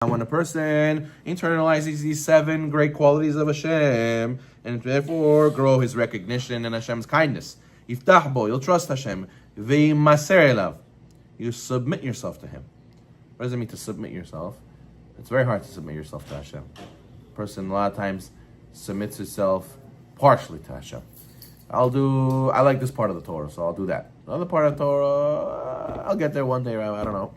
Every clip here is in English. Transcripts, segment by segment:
When a person internalizes these 7 great qualities of Hashem, and therefore grow his recognition and Hashem's kindness. Yiftach bo, you'll trust Hashem. V'yimaser elav, you submit yourself to Him. What does it mean to submit yourself? It's very hard to submit yourself to Hashem. A person a lot of times submits himself partially to Hashem. I like this part of the Torah, so I'll do that. The other part of the Torah, I'll get there one day, I don't know.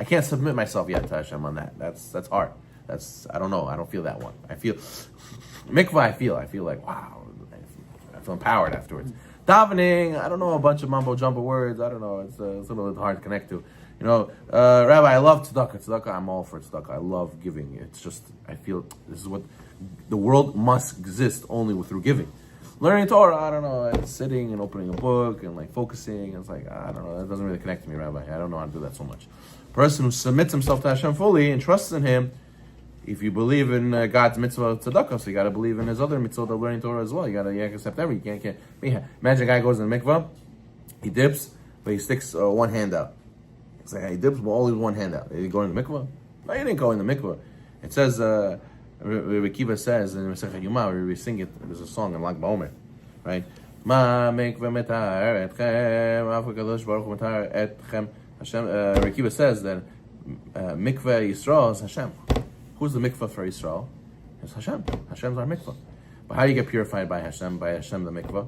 I can't submit myself yet to Hashem on that. That's hard. I don't know. I don't feel that one. I feel Mikveh. I feel like wow. I feel empowered afterwards. Davening. I don't know, a bunch of mumbo jumbo words. I don't know. It's a little hard to connect to. Rabbi, I love tzedakah. Tzedakah, I'm all for tzedakah. I love giving. It's just I feel this is what the world must exist only through giving. Learning Torah, I don't know, and sitting and opening a book and like focusing. It's like I don't know. That doesn't really connect to me, Rabbi. I don't know how to do that so much. Person who submits himself to Hashem fully and trusts in Him, if you believe in God's mitzvah of tzedakah, so you got to believe in His other mitzvah of learning Torah as well. You got to accept everything. You can't. Imagine a guy goes in the mikveh, he dips, but he sticks one hand out. It's like he dips, but only one hand out. Did he go in the mikveh? No, he didn't go in the mikveh. It says, Mikveh says in Masechet Yuma, we sing it. There's a song in Lag BaOmer, right? Ma mikveh metar etchem, Kadosh Baruch Hu metar etchem. Hashem, Mikveh says that Mikveh Yisrael is Hashem. Who's the Mikveh for Yisrael? It's Hashem. Hashem's our Mikveh. But how do you get purified by Hashem? By Hashem the Mikveh.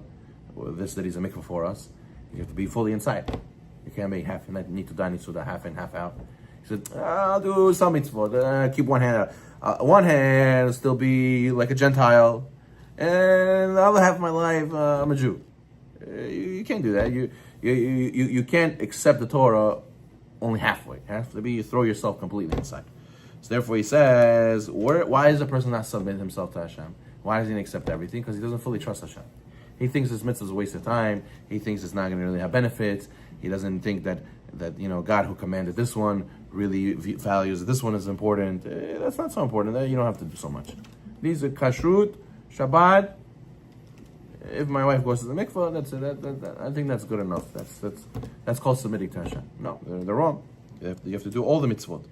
Well, that He's a Mikveh for us. You have to be fully inside. You can't be half. You need to die, half in, half out. He said, I'll do some mitzvot. Keep one hand out. One hand will still be like a Gentile, and the other half of my life, I'm a Jew. You can't do that. You can't accept the Torah only halfway. It has to be you throw yourself completely inside. So therefore he says, why is a person not submitting himself to Hashem? Why doesn't he accept everything? Because he doesn't fully trust Hashem. He thinks this mitzvah is a waste of time. He thinks it's not going to really have benefits. He doesn't think that God who commanded this one really values that this one is important. That's not so important. You don't have to do so much. These are kashrut, Shabbat. If my wife goes to the mikveh, that's it. I think that's good enough. That's called submitting to Hashem. No, they're wrong. You have to do all the mitzvot.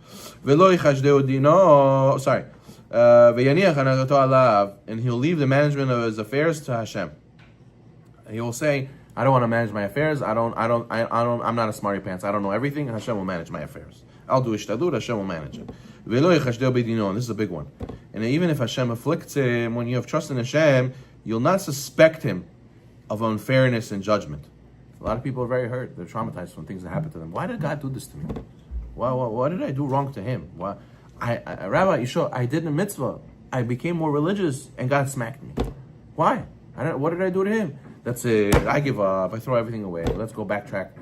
And he'll leave the management of his affairs to Hashem. He will say, I don't want to manage my affairs. I'm not a smarty pants. I don't know everything. Hashem will manage my affairs. I'll do ishtadut. Hashem will manage it. And this is a big one. And even if Hashem afflicts him, when you have trust in Hashem, you'll not suspect him of unfairness and judgment. A lot of people are very hurt. They're traumatized from things that happen to them. Why did God do this to me? What did I do wrong to Him? Rabbi, I did a mitzvah. I became more religious and God smacked me. Why? What did I do to Him? That's it. I give up. I throw everything away. Let's go backtrack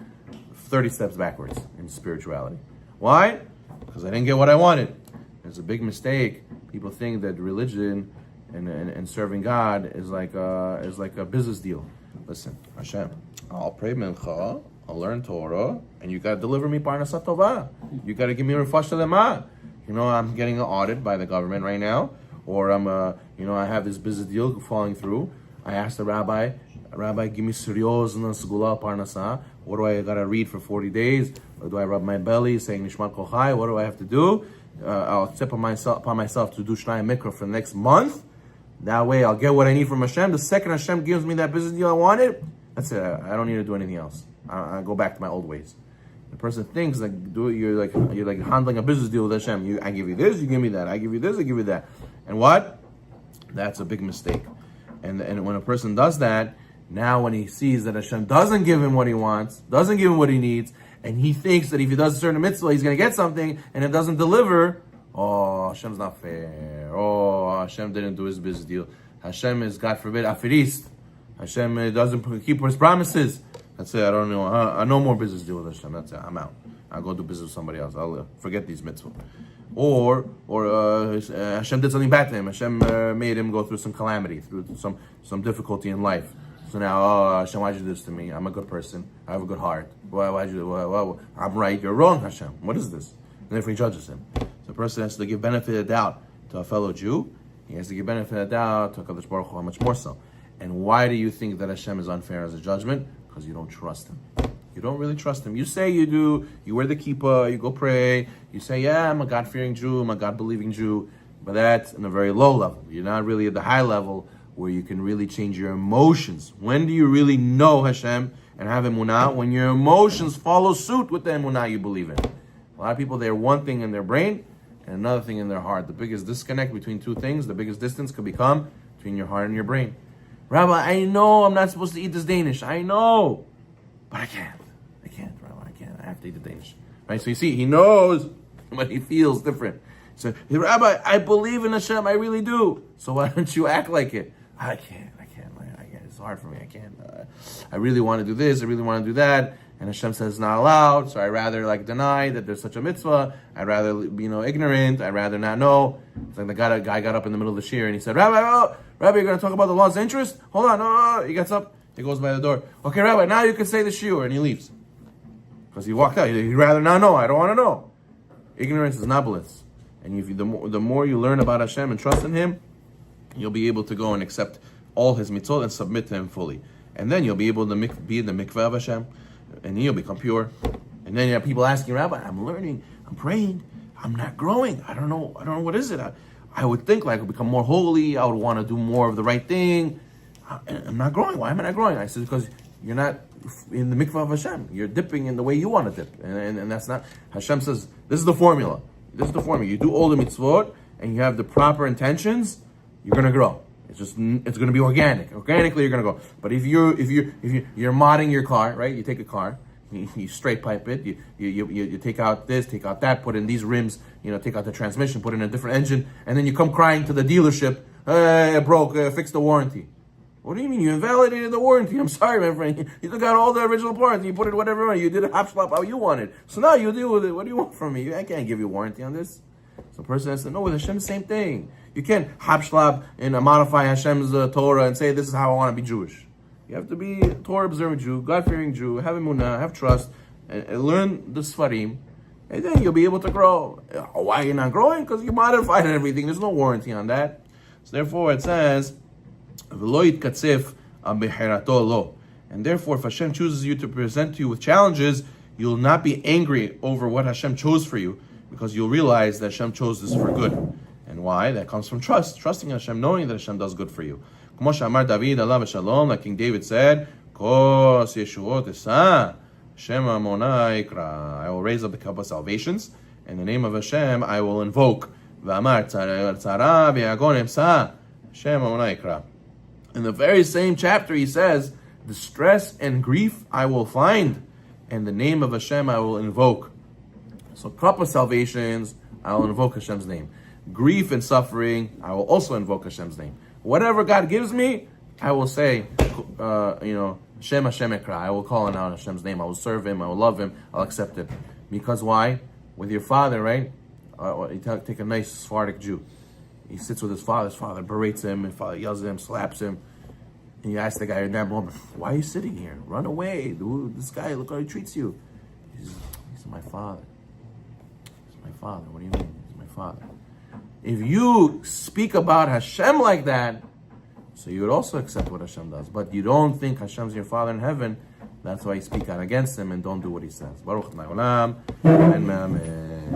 30 steps backwards in spirituality. Why? Because I didn't get what I wanted. It's a big mistake. People think that religion and serving God is like a business deal. Listen, Hashem, I'll pray mincha, I'll learn Torah, and you gotta deliver me parnasah tovah. You gotta give me refuah shlema. I'm getting an audit by the government right now, or I have this business deal falling through. I asked the rabbi, give me suryos and segula parnasah. What do I gotta read for 40 days? Or do I rub my belly saying nishmat kol chai? What do I have to do? I'll step upon myself to do shnai mikra for the next month. That way I'll get what I need from Hashem. The second Hashem gives me that business deal I wanted, that's it. I don't need to do anything else. I go back to my old ways. The person thinks like you're like handling a business deal with Hashem. I give you this, you give me that. I give you this, I give you that. And what? That's a big mistake. And when a person does that, now when he sees that Hashem doesn't give him what he wants, doesn't give him what he needs, and he thinks that if he does a certain mitzvah, he's going to get something, and it doesn't deliver, oh, Hashem's not fair. Oh, Hashem didn't do His business deal. Hashem is, God forbid, aferist. Hashem doesn't keep His promises. That's it. I don't know. No more business deal with Hashem. That's it. I'm out. I'll go do business with somebody else. I'll forget these mitzvot. Or Hashem did something bad to him. Hashem made him go through some calamity, through some difficulty in life. So now, Hashem, why'd you do this to me? I'm a good person. I have a good heart. Why'd you? I'm right. You're wrong, Hashem. What is this? And therefore He judges him. So the person has to give benefit of doubt to a fellow Jew. He has to give benefit of doubt to Kadosh Baruch Hu, how much more so. And why do you think that Hashem is unfair as a judgment? Because you don't trust Him. You don't really trust him. You say you do, you wear the kippah, you go pray, you say, yeah, I'm a God-fearing Jew, I'm a God-believing Jew, but that's in a very low level. You're not really at the high level where you can really change your emotions. When do you really know Hashem and have emunah? When your emotions follow suit with the emunah you believe in. A lot of people, they're one thing in their brain and another thing in their heart. The biggest disconnect between two things, the biggest distance could become between your heart and your brain. Rabbi, I know I'm not supposed to eat this Danish. I know. But I can't, Rabbi, I can't. I have to eat the Danish. Right? So you see, he knows, but he feels different. So, Rabbi, I believe in Hashem, I really do. So why don't you act like it? I can't. It's hard for me. I can't. I really want to do this. I really want to do that. And Hashem says it's not allowed. So I rather deny that there's such a mitzvah. I'd rather be ignorant. I'd rather not know. It's like the guy got up in the middle of the shir and he said, Rabbi, you're going to talk about the law's interest? Hold on. No. He gets up. He goes by the door. Okay, Rabbi, now you can say the shiur. And he leaves. Because he walked out. He'd rather not know. I don't want to know. Ignorance is not bliss. And if the more you learn about Hashem and trust in Him, you'll be able to go and accept all His mitzvot and submit to Him fully. And then you'll be able to be in the mikveh of Hashem, and then you'll become pure. And then you have people asking, Rabbi, I'm learning, I'm praying, I'm not growing. I don't know what is it. I would think I would become more holy. I would want to do more of the right thing. I'm not growing. Why am I not growing? I said, because you're not in the mikveh of Hashem. You're dipping in the way you want to dip. And that's not, Hashem says, this is the formula. You do all the mitzvot, and you have the proper intentions, you're going to grow. It's going to be organic. Organically, you're going to go. But if you're modding your car, right? You take a car, you straight pipe it, you take out this, take out that, put in these rims, take out the transmission, put in a different engine, and then you come crying to the dealership, it broke, fix the warranty. What do you mean? You invalidated the warranty. I'm sorry, my friend. You took out all the original parts and you put it whatever you want. You did a hop slap how you wanted. So now you deal with it. What do you want from me? I can't give you a warranty on this. So the person has to know with Hashem, same thing. You can't hop slap and modify Hashem's Torah and say, this is how I want to be Jewish. You have to be a Torah-observant Jew, God-fearing Jew, have emunah, have trust, and learn the Sfarim, and then you'll be able to grow. Why are you not growing? Because you modified everything. There's no warranty on that. So therefore it says, and therefore, if Hashem chooses you to present you with challenges, you'll not be angry over what Hashem chose for you, because you'll realize that Hashem chose this for good. And why? That comes from trusting Hashem, knowing that Hashem does good for you. Like King David said, I will raise up the cup of salvations, and the name of Hashem I will invoke. In the very same chapter, he says, distress and grief I will find, and the name of Hashem I will invoke. So, cup of salvations, I will invoke Hashem's name. Grief and suffering, I will also invoke Hashem's name. Whatever God gives me, I will say, Shem Hashem Ekra. I will call on Hashem's name. I will serve Him. I will love Him. I'll accept it. Because why? With your father, right? You take a nice Sephardic Jew. He sits with his father berates him, his father yells at him, slaps him. And you ask the guy in that moment, why are you sitting here? Run away, dude. This guy, look how he treats you. He's my father. He's my father. What do you mean? He's my father. If you speak about Hashem like that, so you would also accept what Hashem does. But you don't think Hashem's your father in heaven, that's why you speak out against Him and don't do what He says. Baruch Adonai Olam. Amen.